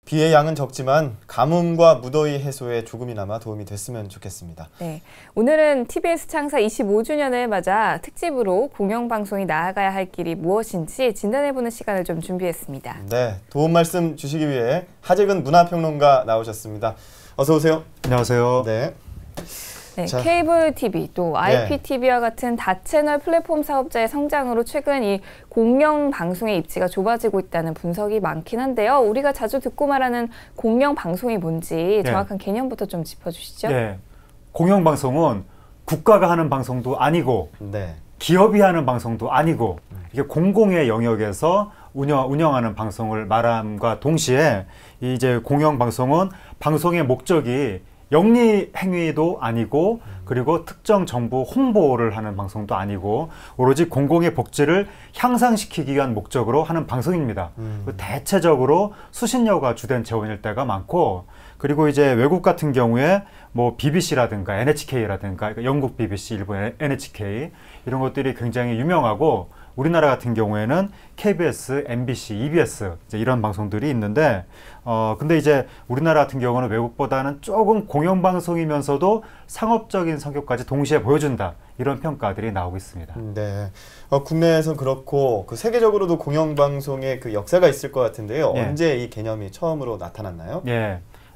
비의 양은 적지만 가뭄과 무더위 해소에 조금이나마 도움이 됐으면 좋겠습니다. 네, 오늘은 TBS 창사 25주년을 맞아 특집으로 공영방송이 나아가야 할 길이 무엇인지 진단해보는 시간을 좀 준비했습니다. 네, 도움 말씀 주시기 위해 하재근 문화평론가 나오셨습니다. 어서 오세요. 안녕하세요. 네. 네, 케이블 TV 또 IPTV와 같은 다채널 플랫폼 사업자의 성장으로 최근 이 공영 방송의 입지가 좁아지고 있다는 분석이 많긴 한데요. 우리가 자주 듣고 말하는 공영 방송이 뭔지 정확한 개념부터 좀 짚어주시죠. 네, 공영 방송은 국가가 하는 방송도 아니고 기업이 하는 방송도 아니고 이게 공공의 영역에서 운영하는 방송을 말함과 동시에 이제 공영 방송은 방송의 목적이 영리 행위도 아니고 그리고 특정 정보 홍보를 하는 방송도 아니고 오로지 공공의 복지를 향상시키기 위한 목적으로 하는 방송입니다. 대체적으로 수신료가 주된 재원일 때가 많고 그리고 이제 외국 같은 경우에 뭐 BBC라든가 NHK라든가 영국 BBC, 일본 NHK 이런 것들이 굉장히 유명하고 우리나라 같은 경우에는 KBS, MBC, EBS 이제 이런 방송들이 있는데 근데 이제 우리나라 같은 경우는 외국보다는 조금 공영방송이면서도 상업적인 성격까지 동시에 보여준다 이런 평가들이 나오고 있습니다. 네, 국내에서 그렇고 그 세계적으로도 공영방송의 그 역사가 있을 것 같은데요. 언제 이 개념이 처음으로 나타났나요?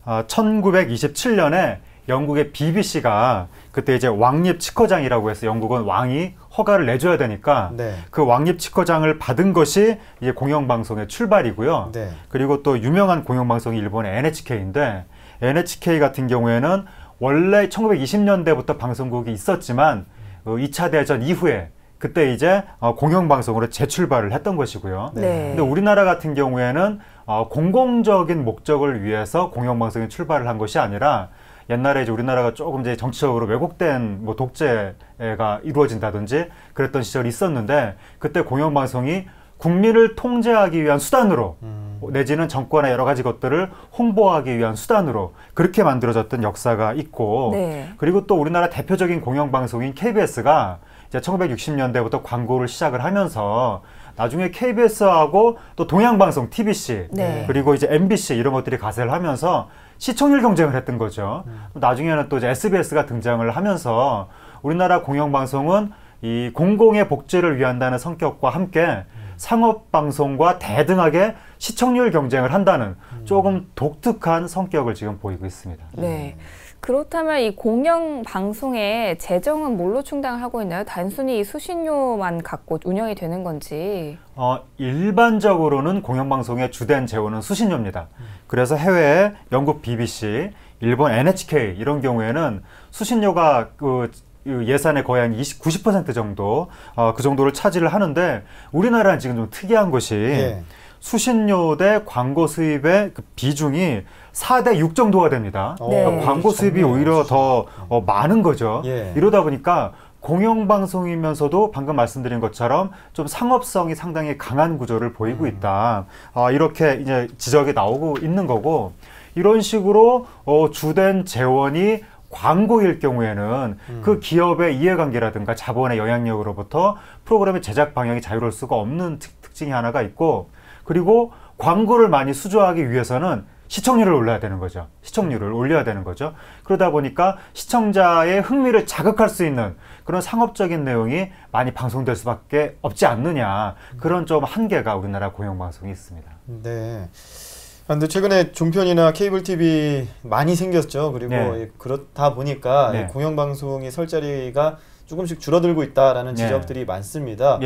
1927년에 영국의 BBC가 그때 이제 왕립 치커장이라고 해서 영국은 왕이 허가를 내줘야 되니까 그 왕립 치커장을 받은 것이 이제 공영방송의 출발이고요. 그리고 또 유명한 공영방송이 일본의 NHK인데 NHK 같은 경우에는 원래 1920년대부터 방송국이 있었지만 2차 대전 이후에 그때 이제 공영방송으로 재출발을 했던 것이고요. 근데 우리나라 같은 경우에는 공공적인 목적을 위해서 공영방송이 출발을 한 것이 아니라 옛날에 이제 우리나라가 조금 이제 정치적으로 왜곡된 뭐 독재가 이루어진다든지 그랬던 시절이 있었는데 그때 공영방송이 국민을 통제하기 위한 수단으로 내지는 정권의 여러 가지 것들을 홍보하기 위한 수단으로 그렇게 만들어졌던 역사가 있고 그리고 또 우리나라 대표적인 공영방송인 KBS가 이제 1960년대부터 광고를 시작을 하면서 나중에 KBS하고 또 동양방송 TBC 그리고 이제 MBC 이런 것들이 가세를 하면서 시청률 경쟁을 했던 거죠. 나중에는 또 이제 SBS가 등장을 하면서 우리나라 공영방송은 이 공공의 복지를 위한다는 성격과 함께 상업방송과 대등하게 시청률 경쟁을 한다는 조금 독특한 성격을 지금 보이고 있습니다. 네. 그렇다면 이 공영 방송의 재정은 뭘로 충당을 하고 있나요? 단순히 이 수신료만 갖고 운영이 되는 건지? 일반적으로는 공영방송의 주된 재원은 수신료입니다. 그래서 해외에 영국 BBC, 일본 NHK 이런 경우에는 수신료가 그 예산의 거의 한 90% 정도 그 정도를 차지를 하는데 우리나라는 지금 좀 특이한 것이 수신료 대 광고 수입의 그 비중이 4대 6 정도가 됩니다. 그러니까 광고 수입이 오히려 더 많은 거죠. 이러다 보니까 공영방송이면서도 방금 말씀드린 것처럼 좀 상업성이 상당히 강한 구조를 보이고 있다. 이렇게 이제 지적이 나오고 있는 거고 이런 식으로 주된 재원이 광고일 경우에는 그 기업의 이해관계라든가 자본의 영향력으로부터 프로그램의 제작 방향이 자유로울 수가 없는 특징이 하나가 있고 그리고 광고를 많이 수주하기 위해서는 시청률을 올려야 되는 거죠. 시청률을 올려야 되는 거죠. 그러다 보니까 시청자의 흥미를 자극할 수 있는 그런 상업적인 내용이 많이 방송될 수밖에 없지 않느냐. 그런 좀 한계가 우리나라 공영방송이 있습니다. 네. 근데 최근에 종편이나 케이블 TV 많이 생겼죠. 그리고 그렇다 보니까 공영방송이 설 자리가 조금씩 줄어들고 있다라는 지적들이 많습니다.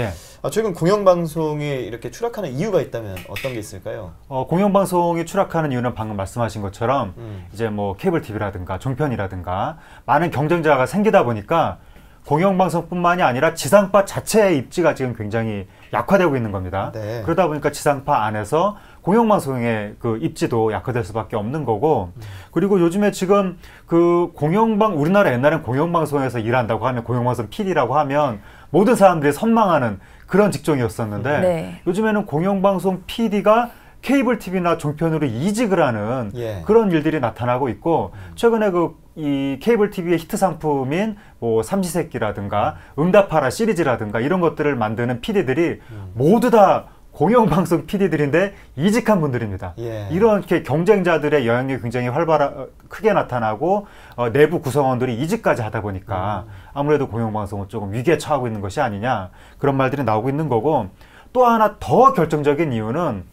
최근 공영방송이 이렇게 추락하는 이유가 있다면 어떤 게 있을까요? 공영방송이 추락하는 이유는 방금 말씀하신 것처럼 이제 뭐 케이블 TV라든가 종편이라든가 많은 경쟁자가 생기다 보니까 공영방송뿐만이 아니라 지상파 자체의 입지가 지금 굉장히 약화되고 있는 겁니다. 그러다 보니까 지상파 안에서 공영방송의 그 입지도 약화될 수밖에 없는 거고 그리고 요즘에 지금 그 우리나라 옛날엔 공영방송에서 일한다고 하면 공영방송 PD라고 하면 모든 사람들이 선망하는 그런 직종이었었는데 요즘에는 공영방송 PD가 케이블 TV나 종편으로 이직을 하는 그런 일들이 나타나고 있고 최근에 이 케이블 TV의 히트 상품인 뭐 삼시세끼라든가 응답하라 시리즈라든가 이런 것들을 만드는 PD들이 모두 다 공영방송 PD들인데 이직한 분들입니다. 예. 이렇게 경쟁자들의 영향력이 굉장히 크게 나타나고 내부 구성원들이 이직까지 하다 보니까 아무래도 공영방송은 조금 위기에 처하고 있는 것이 아니냐 그런 말들이 나오고 있는 거고 또 하나 더 결정적인 이유는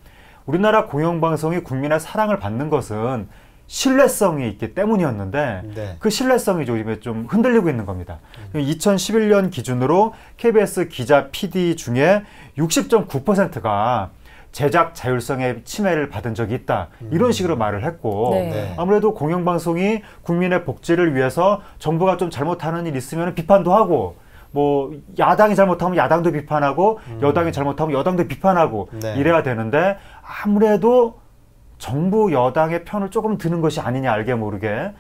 우리나라 공영방송이 국민의 사랑을 받는 것은 신뢰성이 있기 때문이었는데 네. 그 신뢰성이 요즘에 좀 흔들리고 있는 겁니다. 2011년 기준으로 KBS 기자 PD 중에 60.9%가 제작 자율성의 침해를 받은 적이 있다. 이런 식으로 말을 했고 네. 아무래도 공영방송이 국민의 복지를 위해서 정부가 좀 잘못하는 일 있으면 비판도 하고 뭐 야당이 잘못하면 야당도 비판하고 여당이 잘못하면 여당도 비판하고 네. 이래야 되는데 아무래도 정부 여당의 편을 조금 드는 것이 아니냐 알게 모르게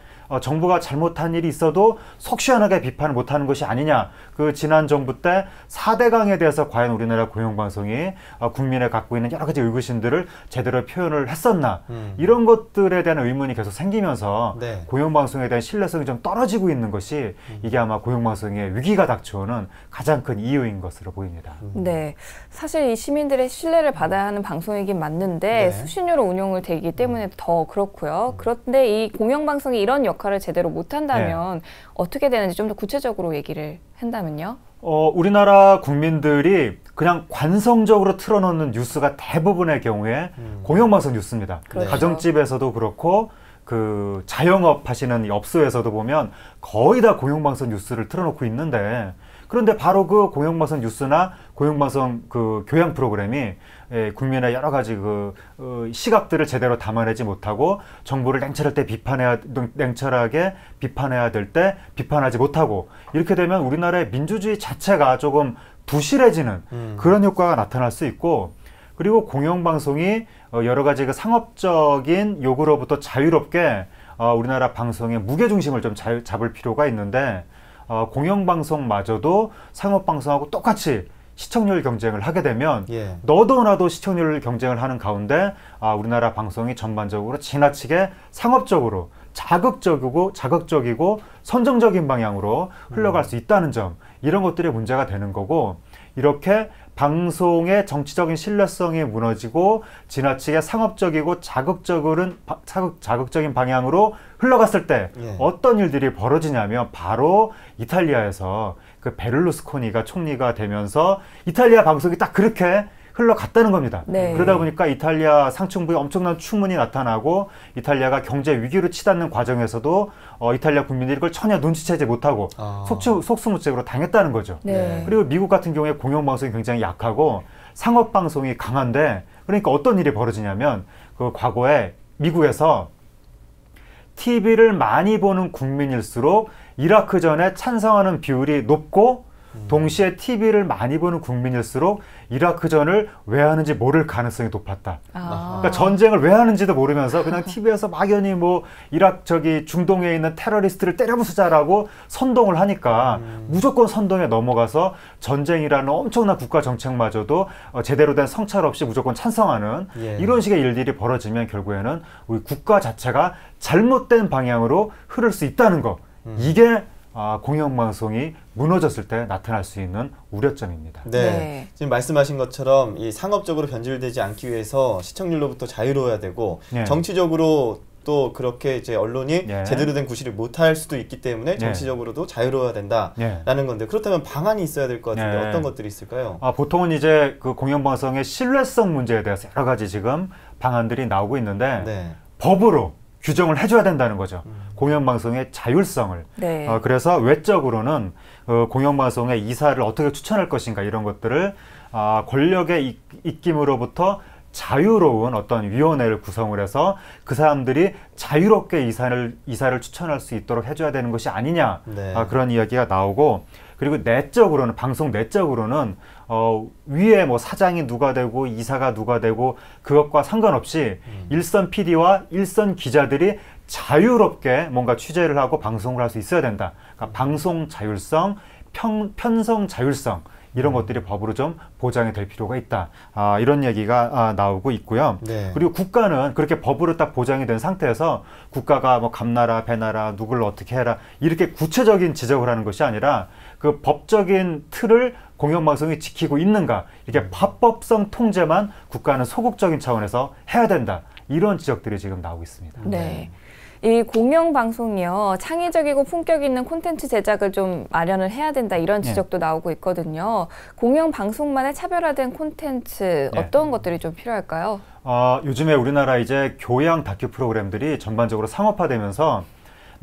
정부가 잘못한 일이 있어도 속 시원하게 비판을 못하는 것이 아니냐. 그 지난 정부 때 4대강에 대해서 과연 우리나라 공영방송이 국민에 갖고 있는 여러 가지 의구심들을 제대로 표현을 했었나. 이런 것들에 대한 의문이 계속 생기면서 네. 공영방송에 대한 신뢰성이 좀 떨어지고 있는 것이 이게 아마 공영방송의 위기가 닥쳐오는 가장 큰 이유인 것으로 보입니다. 네, 사실 이 시민들의 신뢰를 받아야 하는 방송이긴 맞는데 네. 수신료로 운영을 되기 때문에 더 그렇고요. 그런데 이 공영방송이 이런 역할을 제대로 못한다면 네. 어떻게 되는지 좀 더 구체적으로 얘기를 한다면요? 우리나라 국민들이 그냥 관성적으로 틀어놓는 뉴스가 대부분의 경우에 공영방송 뉴스입니다. 그렇죠. 가정집에서도 그렇고 그 자영업 하시는 업소에서도 보면 거의 다 공영방송 뉴스를 틀어놓고 있는데 그런데 바로 그 공영방송 뉴스나 공영방송 그 교양 프로그램이 국민의 여러 가지 그 시각들을 제대로 담아내지 못하고 정부를 냉철하게 비판해야 될 때 비판하지 못하고 이렇게 되면 우리나라의 민주주의 자체가 조금 부실해지는 그런 효과가 나타날 수 있고 그리고 공영방송이 여러 가지 그 상업적인 요구로부터 자유롭게 우리나라 방송의 무게중심을 좀 잡을 필요가 있는데 공영방송마저도 상업방송하고 똑같이 시청률 경쟁을 하게 되면 예. 너도 나도 시청률 경쟁을 하는 가운데 우리나라 방송이 전반적으로 지나치게 상업적으로 자극적이고 선정적인 방향으로 흘러갈 수 있다는 점 이런 것들이 문제가 되는 거고 이렇게 방송의 정치적인 신뢰성이 무너지고 지나치게 상업적이고 자극적인 방향으로 흘러갔을 때 예. 어떤 일들이 벌어지냐면 바로 이탈리아에서 그 베를루스코니가 총리가 되면서 이탈리아 방송이 딱 그렇게 흘러갔다는 겁니다. 네. 그러다 보니까 이탈리아 상층부에 엄청난 추문이 나타나고 이탈리아가 경제 위기로 치닫는 과정에서도 이탈리아 국민들이 그걸 전혀 눈치채지 못하고 속수무책으로 당했다는 거죠. 네. 그리고 미국 같은 경우에 공영방송이 굉장히 약하고 상업방송이 강한데 그러니까 어떤 일이 벌어지냐면 그 과거에 미국에서 TV를 많이 보는 국민일수록 이라크전에 찬성하는 비율이 높고 동시에 TV를 많이 보는 국민일수록 이라크전을 왜 하는지 모를 가능성이 높았다. 그러니까 전쟁을 왜 하는지도 모르면서 그냥 TV에서 막연히 뭐 중동에 있는 테러리스트를 때려부수자라고 선동을 하니까 무조건 선동에 넘어가서 전쟁이라는 엄청난 국가 정책마저도 제대로 된 성찰 없이 무조건 찬성하는 예. 이런 식의 일들이 벌어지면 결국에는 우리 국가 자체가 잘못된 방향으로 흐를 수 있다는 거. 이게 공영방송이 무너졌을 때 나타날 수 있는 우려점입니다. 네. 네. 지금 말씀하신 것처럼 이 상업적으로 변질되지 않기 위해서 시청률로부터 자유로워야 되고 네. 정치적으로 또 그렇게 이제 언론이 네. 제대로 된 구실을 못할 수도 있기 때문에 정치적으로도 자유로워야 된다라는 건데 그렇다면 방안이 있어야 될 것 같은데 어떤 것들이 있을까요? 보통은 이제 그 공영방송의 신뢰성 문제에 대해서 여러 가지 지금 방안들이 나오고 있는데 네. 법으로 규정을 해줘야 된다는 거죠. 공영방송의 자율성을. 네. 그래서 외적으로는 공영방송의 이사를 어떻게 추천할 것인가 이런 것들을 권력의 입김으로부터 자유로운 어떤 위원회를 구성을 해서 그 사람들이 자유롭게 이사를 추천할 수 있도록 해줘야 되는 것이 아니냐. 네. 그런 이야기가 나오고 그리고 내적으로는 방송 내적으로는 위에 뭐 사장이 누가 되고 이사가 누가 되고 그것과 상관없이 일선 PD와 일선 기자들이 자유롭게 뭔가 취재를 하고 방송을 할 수 있어야 된다. 그러니까 방송 자율성, 편성 자율성 이런 것들이 법으로 좀 보장이 될 필요가 있다. 이런 얘기가 나오고 있고요. 네. 그리고 국가는 그렇게 법으로 딱 보장이 된 상태에서 국가가 뭐 감나라, 배나라, 누구를 어떻게 해라 이렇게 구체적인 지적을 하는 것이 아니라 그 법적인 틀을 공영방송이 지키고 있는가. 이게 합법성 통제만 국가는 소극적인 차원에서 해야 된다. 이런 지적들이 지금 나오고 있습니다. 네. 이 공영방송이요. 창의적이고 품격 있는 콘텐츠 제작을 좀 마련을 해야 된다. 이런 지적도 나오고 있거든요. 공영방송만의 차별화된 콘텐츠 어떤 것들이 좀 필요할까요? 요즘에 우리나라 이제 교양 다큐 프로그램들이 전반적으로 상업화되면서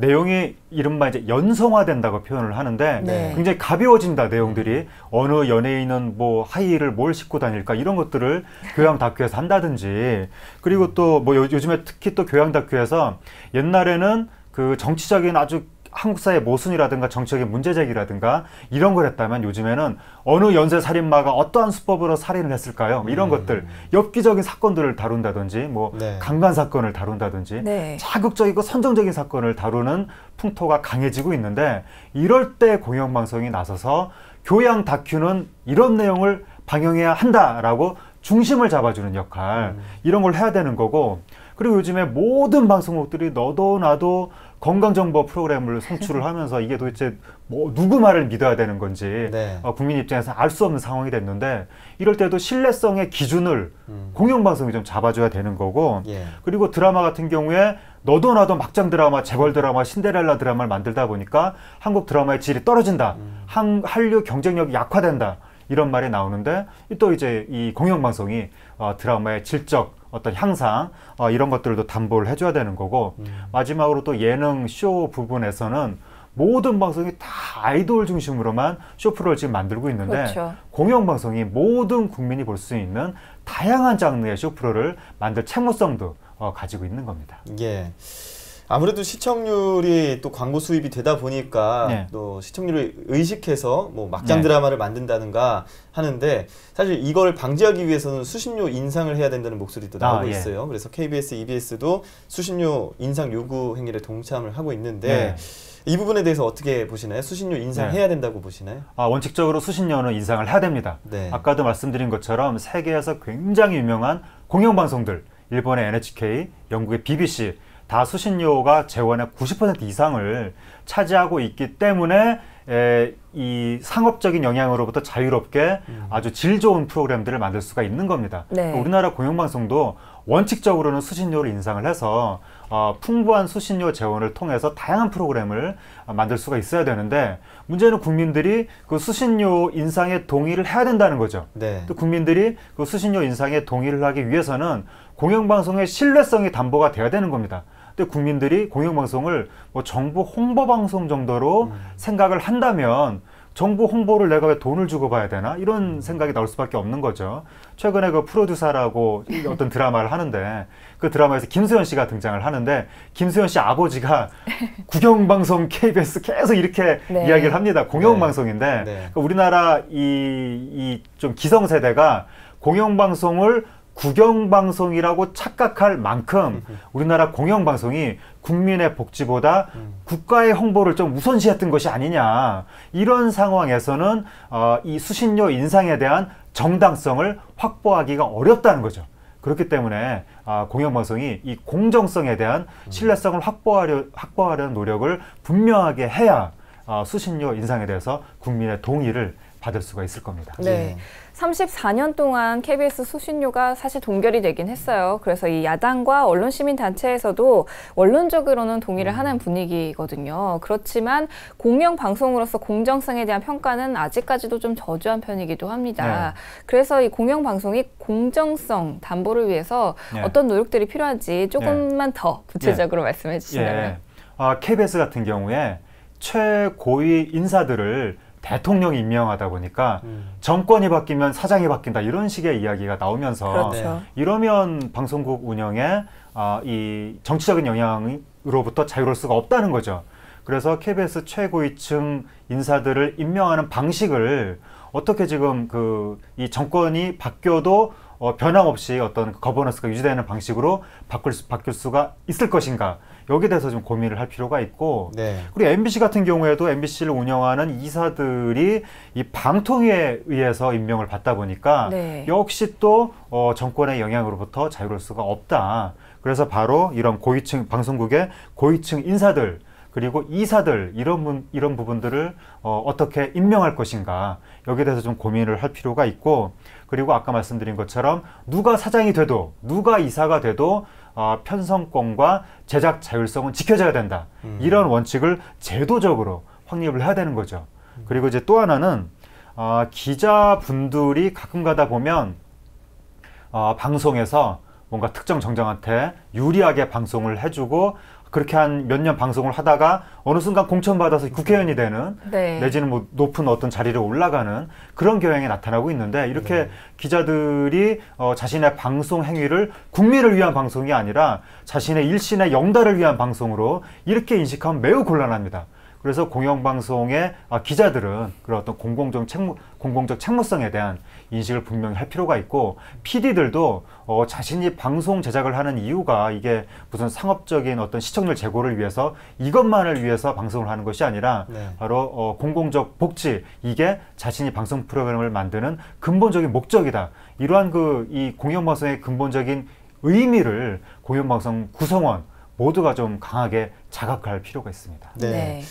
내용이 이른바 이제 연성화된다고 표현을 하는데 굉장히 가벼워진다, 내용들이. 어느 연예인은 뭐 하이힐을 뭘 신고 다닐까 이런 것들을 교양 다큐에서 한다든지, 그리고 또 뭐 요즘에 특히 또 교양 다큐에서 옛날에는 그 정치적인 아주 한국 사회 모순이라든가 정치적인 문제제기라든가 이런 걸 했다면 요즘에는 어느 연쇄 살인마가 어떠한 수법으로 살인을 했을까요? 이런 것들, 엽기적인 사건들을 다룬다든지 뭐 강간 사건을 다룬다든지 자극적이고 선정적인 사건을 다루는 풍토가 강해지고 있는데, 이럴 때 공영방송이 나서서 교양 다큐는 이런 내용을 방영해야 한다라고 중심을 잡아주는 역할, 이런 걸 해야 되는 거고, 그리고 요즘에 모든 방송국들이 너도 나도 건강정보 프로그램을 송출을 하면서 이게 도대체 뭐 누구 말을 믿어야 되는 건지 국민 입장에서 알 수 없는 상황이 됐는데, 이럴 때도 신뢰성의 기준을 공영방송이 좀 잡아줘야 되는 거고, 그리고 드라마 같은 경우에 너도 나도 막장 드라마, 재벌 드라마, 신데렐라 드라마를 만들다 보니까 한국 드라마의 질이 떨어진다, 한류 경쟁력이 약화된다, 이런 말이 나오는데, 또 이제 이 공영방송이 드라마의 질적 어떤 향상 이런 것들도 담보를 해줘야 되는 거고, 마지막으로 또 예능 쇼 부분에서는 모든 방송이 다 아이돌 중심으로만 쇼 프로를 지금 만들고 있는데, 공영방송이 모든 국민이 볼 수 있는 다양한 장르의 쇼 프로를 만들 채무성도 가지고 있는 겁니다. 예. 아무래도 시청률이 또 광고 수입이 되다 보니까 또 시청률을 의식해서 뭐 막장 드라마를 만든다든가 하는데, 사실 이걸 방지하기 위해서는 수신료 인상을 해야 된다는 목소리도 나오고 있어요. 그래서 KBS, EBS도 수신료 인상 요구 행위를 동참을 하고 있는데 이 부분에 대해서 어떻게 보시나요? 수신료 인상해야 된다고 보시나요? 원칙적으로 수신료는 인상을 해야 됩니다. 아까도 말씀드린 것처럼 세계에서 굉장히 유명한 공영방송들, 일본의 NHK, 영국의 BBC, 다 수신료가 재원의 90% 이상을 차지하고 있기 때문에 이 상업적인 영향으로부터 자유롭게 아주 질 좋은 프로그램들을 만들 수가 있는 겁니다. 우리나라 공영방송도 원칙적으로는 수신료를 인상을 해서 풍부한 수신료 재원을 통해서 다양한 프로그램을 만들 수가 있어야 되는데, 문제는 국민들이 그 수신료 인상에 동의를 해야 된다는 거죠. 또 국민들이 그 수신료 인상에 동의를 하기 위해서는 공영방송의 신뢰성이 담보가 돼야 되는 겁니다. 근데 국민들이 공영방송을 뭐 정부 홍보방송 정도로 생각을 한다면 정부 홍보를 내가 왜 돈을 주고 봐야 되나? 이런 생각이 나올 수밖에 없는 거죠. 최근에 그 프로듀서라고 어떤 드라마를 하는데, 그 드라마에서 김수현 씨가 등장을 하는데, 김수현 씨 아버지가 국영방송 KBS 계속 이렇게 이야기를 합니다. 공영방송인데 그러니까 우리나라 이 좀 기성세대가 공영방송을 국영방송이라고 착각할 만큼 우리나라 공영방송이 국민의 복지보다 국가의 홍보를 좀 우선시했던 것이 아니냐. 이런 상황에서는 이 수신료 인상에 대한 정당성을 확보하기가 어렵다는 거죠. 그렇기 때문에 공영방송이 이 공정성에 대한 신뢰성을 확보하려는 노력을 분명하게 해야 수신료 인상에 대해서 국민의 동의를 받을 수가 있을 겁니다. 34년 동안 KBS 수신료가 사실 동결이 되긴 했어요. 그래서 이 야당과 언론시민단체에서도 원론적으로는 동의를 하는 분위기거든요. 그렇지만 공영방송으로서 공정성에 대한 평가는 아직까지도 좀 저조한 편이기도 합니다. 그래서 이 공영방송이 공정성 담보를 위해서 어떤 노력들이 필요한지 조금만 더 구체적으로 말씀해 주신다면. KBS 같은 경우에 최고위 인사들을 대통령이 임명하다 보니까 정권이 바뀌면 사장이 바뀐다, 이런 식의 이야기가 나오면서 이러면 방송국 운영에 이 정치적인 영향으로부터 자유로울 수가 없다는 거죠. 그래서 KBS 최고위층 인사들을 임명하는 방식을 어떻게 지금 이 정권이 바뀌어도 변함없이 어떤 거버넌스가 유지되는 방식으로 바뀔 수가 있을 것인가, 여기에 대해서 좀 고민을 할 필요가 있고, 그리고 MBC 같은 경우에도 MBC를 운영하는 이사들이 이 방통위에 의해서 임명을 받다 보니까 역시 또 정권의 영향으로부터 자유로울 수가 없다. 그래서 바로 이런 고위층 방송국의 고위층 인사들, 그리고 이사들 이런 부분들을 어떻게 임명할 것인가 여기에 대해서 좀 고민을 할 필요가 있고 그리고 아까 말씀드린 것처럼 누가 사장이 돼도 누가 이사가 돼도 편성권과 제작 자율성은 지켜져야 된다. 이런 원칙을 제도적으로 확립을 해야 되는 거죠. 그리고 이제 또 하나는 기자분들이 가끔 가다 보면 방송에서 뭔가 특정 정당한테 유리하게 방송을 해주고 그렇게 한 몇 년 방송을 하다가 어느 순간 공천받아서 국회의원이 되는 네. 내지는 뭐 높은 어떤 자리로 올라가는 그런 경향이 나타나고 있는데 이렇게 기자들이 자신의 방송 행위를 국민을 위한 방송이 아니라 자신의 일신의 영달을 위한 방송으로 이렇게 인식하면 매우 곤란합니다. 그래서 공영방송의 기자들은 그런 어떤 공공적 책무성에 대한 인식을 분명히 할 필요가 있고 PD들도 자신이 방송 제작을 하는 이유가 이게 무슨 상업적인 어떤 시청률 제고를 위해서 이것만을 위해서 방송을 하는 것이 아니라 바로 공공적 복지 이게 자신이 방송 프로그램을 만드는 근본적인 목적이다. 이러한 이 공영방송의 근본적인 의미를 공영방송 구성원 모두가 좀 강하게 자각할 필요가 있습니다. 네.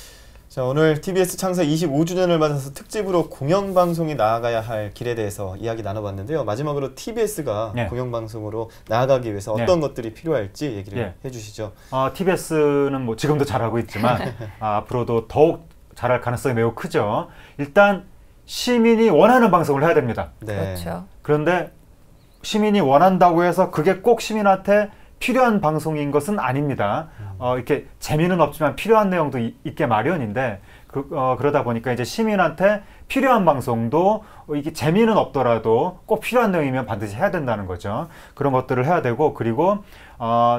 자, 오늘 TBS 창사 25주년을 맞아서 특집으로 공영방송이 나아가야 할 길에 대해서 이야기 나눠봤는데요. 마지막으로 TBS가 공영방송으로 나아가기 위해서 어떤 것들이 필요할지 얘기를 해주시죠. TBS는 뭐 지금도 잘하고 있지만 앞으로도 더욱 잘할 가능성이 매우 크죠. 일단 시민이 원하는 방송을 해야 됩니다. 그렇죠. 그런데 시민이 원한다고 해서 그게 꼭 시민한테 필요한 방송인 것은 아닙니다. 이렇게 재미는 없지만 필요한 내용도 있게 마련인데 그러다 보니까 이제 시민한테 필요한 방송도 이게 재미는 없더라도 꼭 필요한 내용이면 반드시 해야 된다는 거죠. 그런 것들을 해야 되고 그리고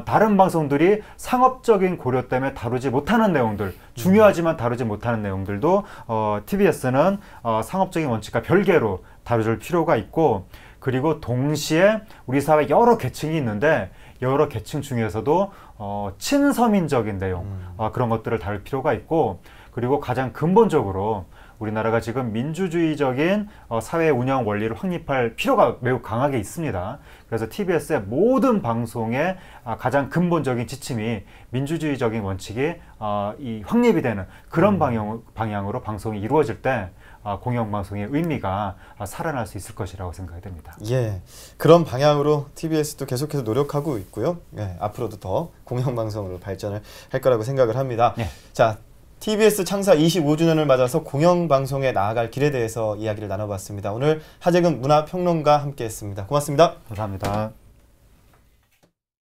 다른 방송들이 상업적인 고려 때문에 다루지 못하는 내용들 중요하지만 다루지 못하는 내용들도 TBS는 상업적인 원칙과 별개로 다뤄줄 필요가 있고 그리고 동시에 우리 사회 여러 계층이 있는데 여러 계층 중에서도 친서민적인 내용 그런 것들을 다룰 필요가 있고 그리고 가장 근본적으로 우리나라가 지금 민주주의적인 사회 운영 원리를 확립할 필요가 매우 강하게 있습니다. 그래서 TBS의 모든 방송의 가장 근본적인 지침이 민주주의적인 원칙이 확립이 되는 그런 방향으로 방송이 이루어질 때 공영방송의 의미가 살아날 수 있을 것이라고 생각이 됩니다. 예, 그런 방향으로 TBS도 계속해서 노력하고 있고요. 예, 앞으로도 더 공영방송으로 발전을 할 거라고 생각을 합니다. 자, TBS 창사 25주년을 맞아서 공영방송에 나아갈 길에 대해서 이야기를 나눠봤습니다. 오늘 하재근 문화평론가 함께했습니다. 고맙습니다. 감사합니다.